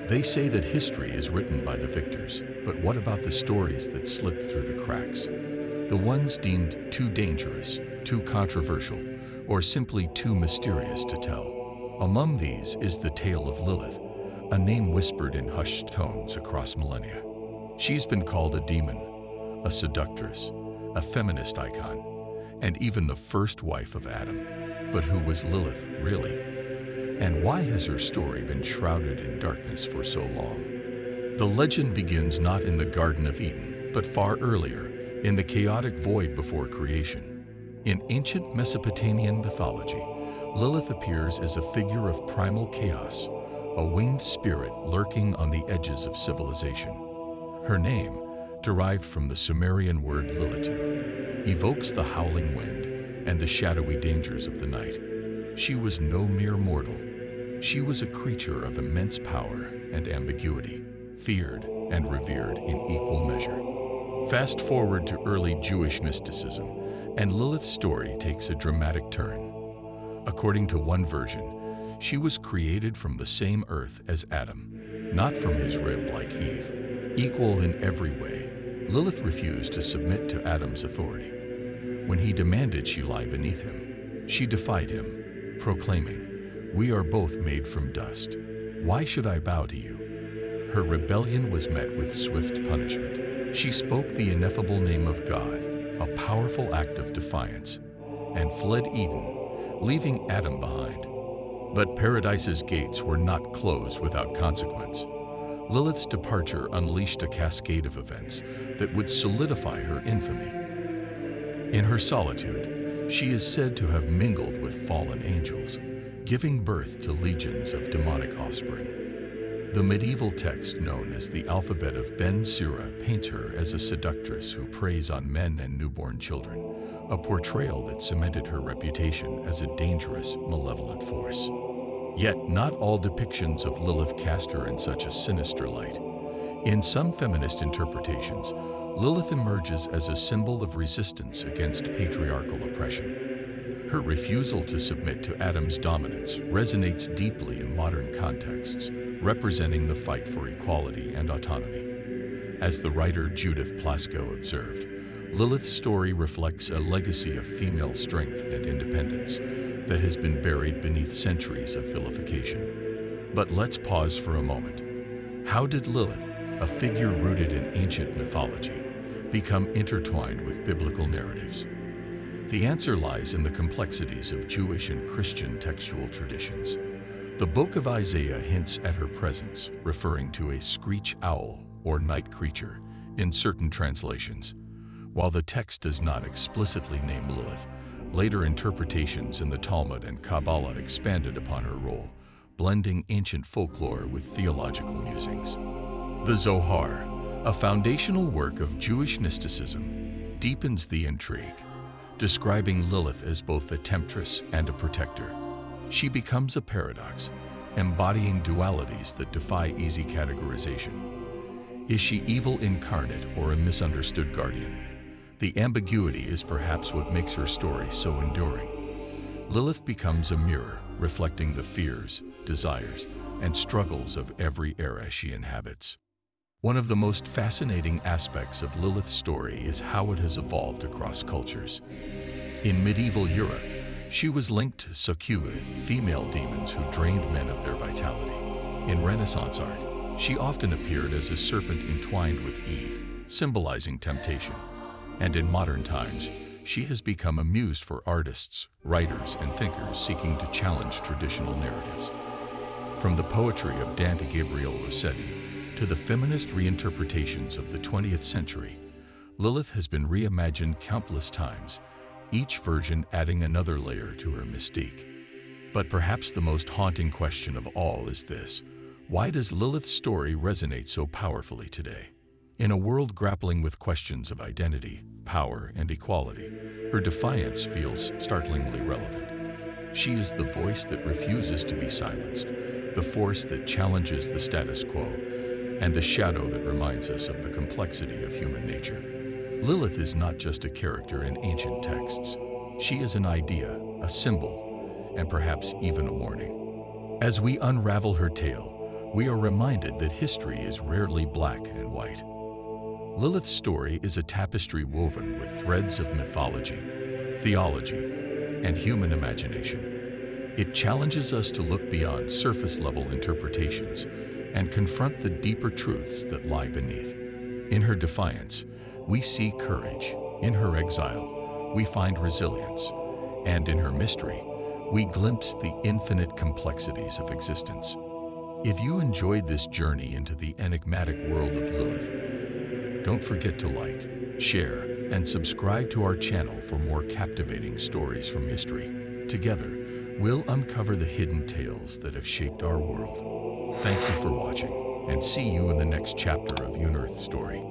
They say that history is written by the victors, but what about the stories that slip through the cracks? The ones deemed too dangerous, too controversial, or simply too mysterious to tell. Among these is the tale of Lilith, a name whispered in hushed tones across millennia. She's been called a demon, a seductress, a feminist icon, and even the first wife of Adam. But who was Lilith, really? And why has her story been shrouded in darkness for so long? The legend begins not in the Garden of Eden, but far earlier, in the chaotic void before creation. In ancient Mesopotamian mythology, Lilith appears as a figure of primal chaos, a winged spirit lurking on the edges of civilization. Her name, derived from the Sumerian word Lilitu, evokes the howling wind and the shadowy dangers of the night. She was no mere mortal. She was a creature of immense power and ambiguity, feared and revered in equal measure. Fast forward to early Jewish mysticism, and Lilith's story takes a dramatic turn. According to one version, she was created from the same earth as Adam, not from his rib like Eve. Equal in every way, Lilith refused to submit to Adam's authority. When he demanded she lie beneath him, she defied him, proclaiming, "We are both made from dust. Why should I bow to you?" Her rebellion was met with swift punishment. She spoke the ineffable name of God, a powerful act of defiance, and fled Eden, leaving Adam behind. But Paradise's gates were not closed without consequence. Lilith's departure unleashed a cascade of events that would solidify her infamy. In her solitude, she is said to have mingled with fallen angels, giving birth to legions of demonic offspring. The medieval text known as the Alphabet of Ben Sira paints her as a seductress who preys on men and newborn children, a portrayal that cemented her reputation as a dangerous, malevolent force. Yet not all depictions of Lilith cast her in such a sinister light. In some feminist interpretations, Lilith emerges as a symbol of resistance against patriarchal oppression. Her refusal to submit to Adam's dominance resonates deeply in modern contexts, representing the fight for equality and autonomy. As the writer Judith Plaskow observed, Lilith's story reflects a legacy of female strength and independence that has been buried beneath centuries of vilification. But let's pause for a moment. How did Lilith, a figure rooted in ancient mythology, become intertwined with biblical narratives? The answer lies in the complexities of Jewish and Christian textual traditions. The book of Isaiah hints at her presence, referring to a screech owl or night creature in certain translations. While the text does not explicitly name Lilith, later interpretations in the Talmud and Kabbalah expanded upon her role, blending ancient folklore with theological musings. The Zohar, a foundational work of Jewish mysticism, deepens the intrigue, describing Lilith as both a temptress and a protector. She becomes a paradox, embodying dualities that defy easy categorization. Is she evil incarnate or a misunderstood guardian? The ambiguity is perhaps what makes her story so enduring. Lilith becomes a mirror, reflecting the fears, desires, and struggles of every era she inhabits. One of the most fascinating aspects of Lilith's story is how it has evolved across cultures. In medieval Europe, she was linked to succubae, female demons who drained men of their vitality. In Renaissance art, she often appeared as a serpent entwined with Eve, symbolizing temptation. And in modern times, she has become a muse for artists, writers, and thinkers seeking to challenge traditional narratives. From the poetry of Dante Gabriel Rossetti to the feminist reinterpretations of the 20th century, Lilith has been reimagined countless times, each version adding another layer to her mystique. But perhaps the most haunting question of all is this: why does Lilith's story resonate so powerfully today? In a world grappling with questions of identity, power, and equality, her defiance feels startlingly relevant. She is the voice that refuses to be silenced, the force that challenges the status quo, and the shadow that reminds us of the complexity of human nature. Lilith is not just a character in ancient texts. She is an idea, a symbol, and perhaps even a warning. As we unravel her tale, we are reminded that history is rarely black and white. Lilith's story is a tapestry woven with threads of mythology, theology, and human imagination. It challenges us to look beyond surface-level interpretations and confront the deeper truths that lie beneath. In her defiance, we see courage. In her exile, we find resilience. And in her mystery, we glimpse the infinite complexities of existence. If you enjoyed this journey into the enigmatic world of Lilith, don't forget to like, share, and subscribe to our channel for more captivating stories from history. Together, we'll uncover the hidden tales that have shaped our world. Thank you for watching, and see you in the next chapter of Unearth Story.